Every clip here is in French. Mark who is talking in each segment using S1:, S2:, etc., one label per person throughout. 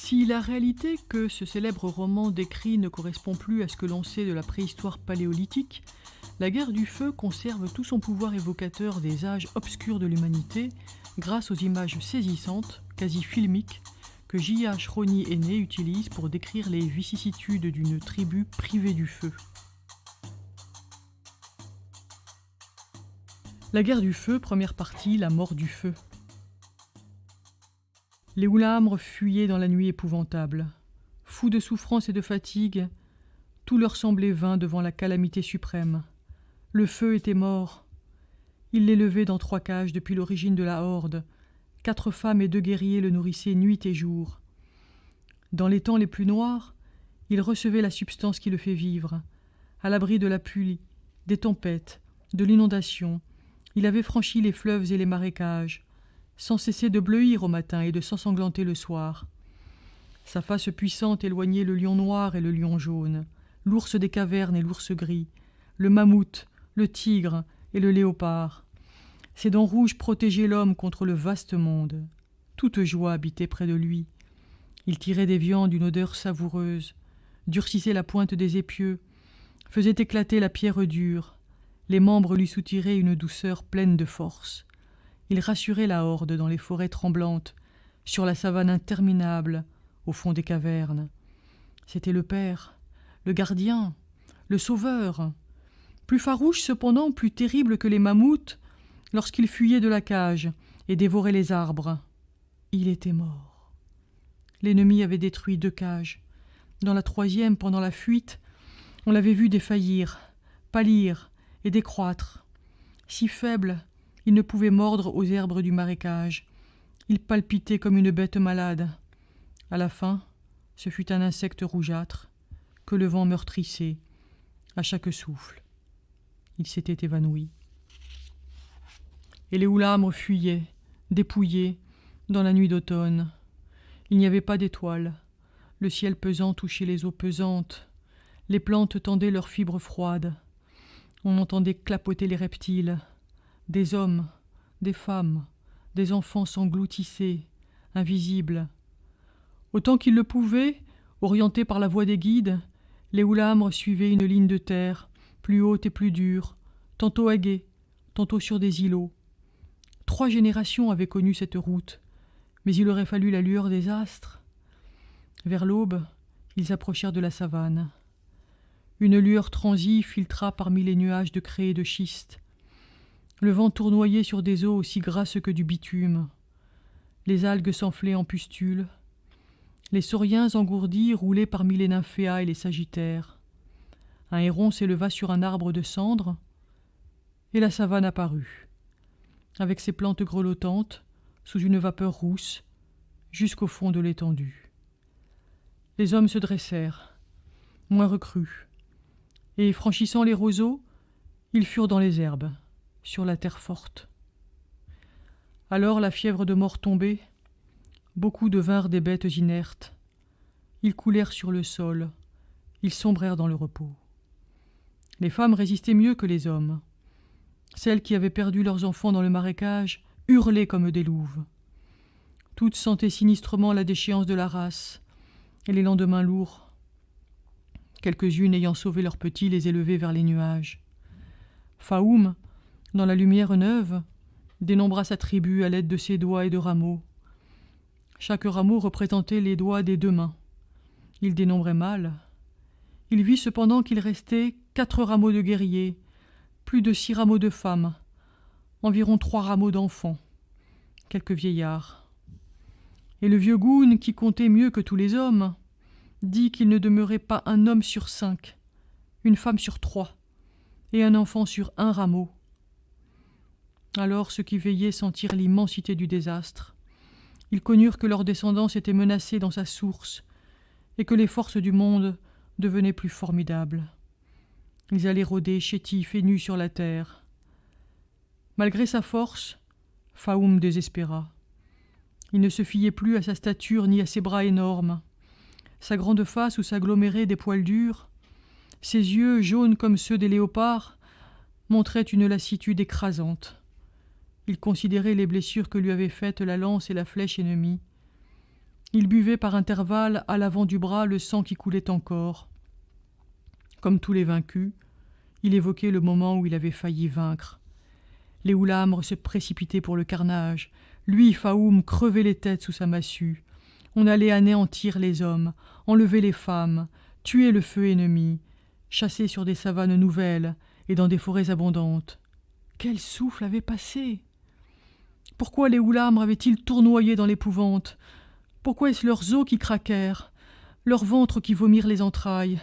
S1: Si la réalité que ce célèbre roman décrit ne correspond plus à ce que l'on sait de la préhistoire paléolithique, la guerre du feu conserve tout son pouvoir évocateur des âges obscurs de l'humanité grâce aux images saisissantes, quasi filmiques, que J.H. Ronnie Aîné utilise pour décrire les vicissitudes d'une tribu privée du feu. La guerre du feu, première partie, la mort du feu. Les Oulamres fuyaient dans la nuit épouvantable. Fous de souffrance et de fatigue, tout leur semblait vain devant la calamité suprême. Le feu était mort. Il l'élevait dans 3 cages depuis l'origine de la horde. 4 femmes et 2 guerriers le nourrissaient nuit et jour. Dans les temps les plus noirs, il recevait la substance qui le fait vivre. À l'abri de la pluie, des tempêtes, de l'inondation, il avait franchi les fleuves et les marécages, sans cesser de bleuir au matin et de s'ensanglanter le soir. Sa face puissante éloignait le lion noir et le lion jaune, l'ours des cavernes et l'ours gris, le mammouth, le tigre et le léopard. Ses dents rouges protégeaient l'homme contre le vaste monde. Toute joie habitait près de lui. Il tirait des viandes d'une odeur savoureuse, durcissait la pointe des épieux, faisait éclater la pierre dure. Les membres lui soutiraient une douceur pleine de force. Il rassurait la horde dans les forêts tremblantes, sur la savane interminable, au fond des cavernes. C'était le père, le gardien, le sauveur. Plus farouche cependant, plus terrible que les mammouths, lorsqu'il fuyait de la cage et dévorait les arbres. Il était mort. L'ennemi avait détruit 2 cages. Dans la 3e, pendant la fuite, on l'avait vu défaillir, pâlir et décroître. Si faible, il ne pouvait mordre aux herbes du marécage. Il palpitait comme une bête malade. À la fin, ce fut un insecte rougeâtre que le vent meurtrissait à chaque souffle. Il s'était évanoui. Et les Oulamres fuyaient, dépouillés, dans la nuit d'automne. Il n'y avait pas d'étoiles. Le ciel pesant touchait les eaux pesantes. Les plantes tendaient leurs fibres froides. On entendait clapoter les reptiles. Des hommes, des femmes, des enfants s'engloutissaient, invisibles. Autant qu'ils le pouvaient, orientés par la voix des guides, les Oulamres suivaient une ligne de terre, plus haute et plus dure, tantôt à gué, tantôt sur des îlots. 3 générations avaient connu cette route, mais il aurait fallu la lueur des astres. Vers l'aube, ils approchèrent de la savane. Une lueur transie filtra parmi les nuages de craie et de schiste. Le vent tournoyait sur des eaux aussi grasses que du bitume. Les algues s'enflaient en pustules. Les sauriens engourdis roulaient parmi les nymphéas et les sagittaires. Un héron s'éleva sur un arbre de cendre, et la savane apparut, avec ses plantes grelottantes, sous une vapeur rousse, jusqu'au fond de l'étendue. Les hommes se dressèrent, moins recrues, et, franchissant les roseaux, ils furent dans les herbes, sur la terre forte. Alors la fièvre de mort tombée, beaucoup devinrent des bêtes inertes. Ils coulèrent sur le sol, ils sombrèrent dans le repos. Les femmes résistaient mieux que les hommes. Celles qui avaient perdu leurs enfants dans le marécage hurlaient comme des louves. Toutes sentaient sinistrement la déchéance de la race et les lendemains lourds. Quelques-unes ayant sauvé leurs petits les élevaient vers les nuages. Faoum, dans la lumière neuve, dénombra sa tribu à l'aide de ses doigts et de rameaux. Chaque rameau représentait les doigts des 2 mains. Il dénombrait mal. Il vit cependant qu'il restait 4 rameaux de guerriers, plus de 6 rameaux de femmes, environ 3 rameaux d'enfants, quelques vieillards. Et le vieux Goun, qui comptait mieux que tous les hommes, dit qu'il ne demeurait pas un homme sur 5, une femme sur 3, et un enfant sur 1 rameau. Alors ceux qui veillaient sentirent l'immensité du désastre. Ils connurent que leur descendance était menacée dans sa source, et que les forces du monde devenaient plus formidables. Ils allaient rôder chétifs et nus sur la terre. Malgré sa force, Faoum désespéra. Il ne se fiait plus à sa stature ni à ses bras énormes. Sa grande face où s'aggloméraient des poils durs, ses yeux jaunes comme ceux des léopards, montraient une lassitude écrasante. Il considérait les blessures que lui avaient faites la lance et la flèche ennemie. Il buvait par intervalles à l'avant du bras le sang qui coulait encore. Comme tous les vaincus, il évoquait le moment où il avait failli vaincre. Les Oulamres se précipitaient pour le carnage. Lui, Faoum, crevait les têtes sous sa massue. On allait anéantir les hommes, enlever les femmes, tuer le feu ennemi, chasser sur des savanes nouvelles et dans des forêts abondantes. Quel souffle avait passé! Pourquoi les Oulamres avaient-ils tournoyé dans l'épouvante? Pourquoi est-ce leurs os qui craquèrent, leurs ventres qui vomirent les entrailles,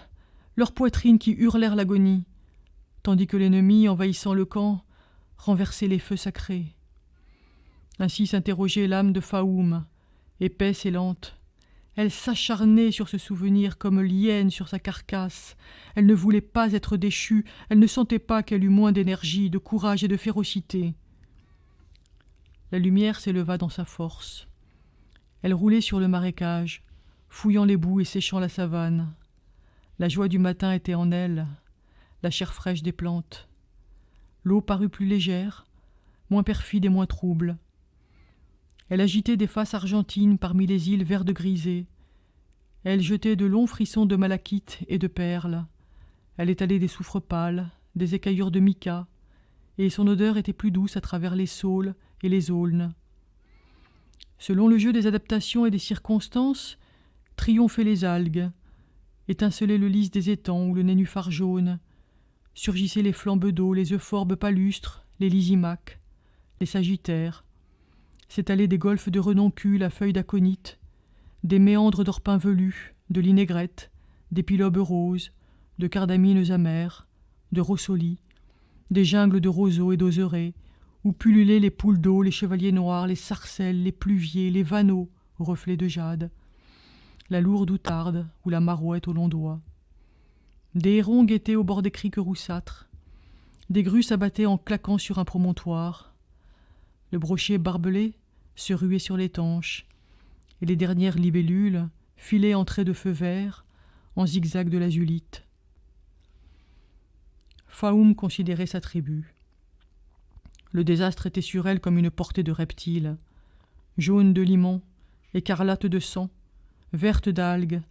S1: leurs poitrines qui hurlèrent l'agonie, tandis que l'ennemi, envahissant le camp, renversait les feux sacrés? Ainsi s'interrogeait l'âme de Faoum, épaisse et lente. Elle s'acharnait sur ce souvenir comme l'hyène sur sa carcasse. Elle ne voulait pas être déchue, elle ne sentait pas qu'elle eût moins d'énergie, de courage et de férocité. La lumière s'éleva dans sa force. Elle roulait sur le marécage, fouillant les boues et séchant la savane. La joie du matin était en elle, la chair fraîche des plantes. L'eau parut plus légère, moins perfide et moins trouble. Elle agitait des faces argentines parmi les îles verte grisées. Elle jetait de longs frissons de malachite et de perles. Elle étalait des soufres pâles, des écaillures de mica, et son odeur était plus douce à travers les saules et les aulnes. Selon le jeu des adaptations et des circonstances, triomphaient les algues, étincelait le lys des étangs ou le nénuphar jaune, surgissaient les flambes d'eau, les euphorbes palustres, les lysimaques, les sagittaires, s'étalaient des golfes de renoncule à feuilles d'aconite, des méandres d'orpin velu, de linaigrette, d'épilobes roses, de cardamines amères, de rossolis, des jungles de roseaux et d'oserets, où pullulaient les poules d'eau, les chevaliers noirs, les sarcelles, les pluviers, les vanneaux aux reflets de jade, la lourde outarde ou la marouette au long doigt. Des hérons guettaient au bord des criques roussâtres, des grues s'abattaient en claquant sur un promontoire, le brochet barbelé se ruait sur l'étanche, et les dernières libellules filaient en traits de feu vert, en zigzag de l'azulite. Faoum considérait sa tribu. Le désastre était sur elle comme une portée de reptiles, jaune de limon, écarlate de sang, verte d'algues.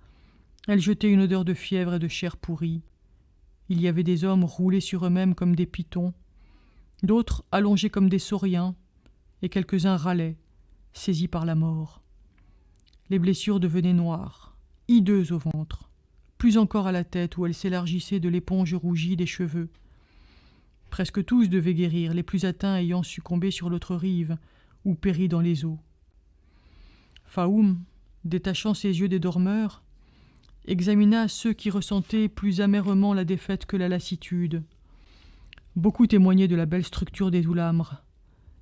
S1: Elle jetait une odeur de fièvre et de chair pourrie. Il y avait des hommes roulés sur eux-mêmes comme des pitons, d'autres allongés comme des sauriens, et quelques-uns râlaient, saisis par la mort. Les blessures devenaient noires, hideuses au ventre, plus encore à la tête où elles s'élargissaient de l'éponge rougie des cheveux. Presque tous devaient guérir, les plus atteints ayant succombé sur l'autre rive ou péri dans les eaux. Faoum, détachant ses yeux des dormeurs, examina ceux qui ressentaient plus amèrement la défaite que la lassitude. Beaucoup témoignaient de la belle structure des Oulamres.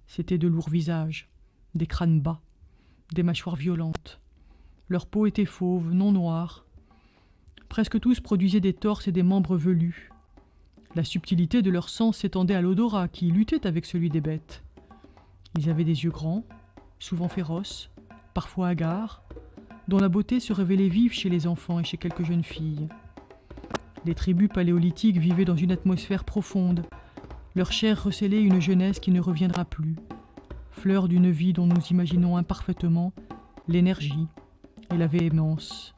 S1: C'étaient de lourds visages, des crânes bas, des mâchoires violentes. Leur peau était fauve, non noire. Presque tous produisaient des torses et des membres velus. La subtilité de leur sang s'étendait à l'odorat qui luttait avec celui des bêtes. Ils avaient des yeux grands, souvent féroces, parfois hagards, dont la beauté se révélait vive chez les enfants et chez quelques jeunes filles. Les tribus paléolithiques vivaient dans une atmosphère profonde. Leur chair recelait une jeunesse qui ne reviendra plus, fleur d'une vie dont nous imaginons imparfaitement l'énergie et la véhémence.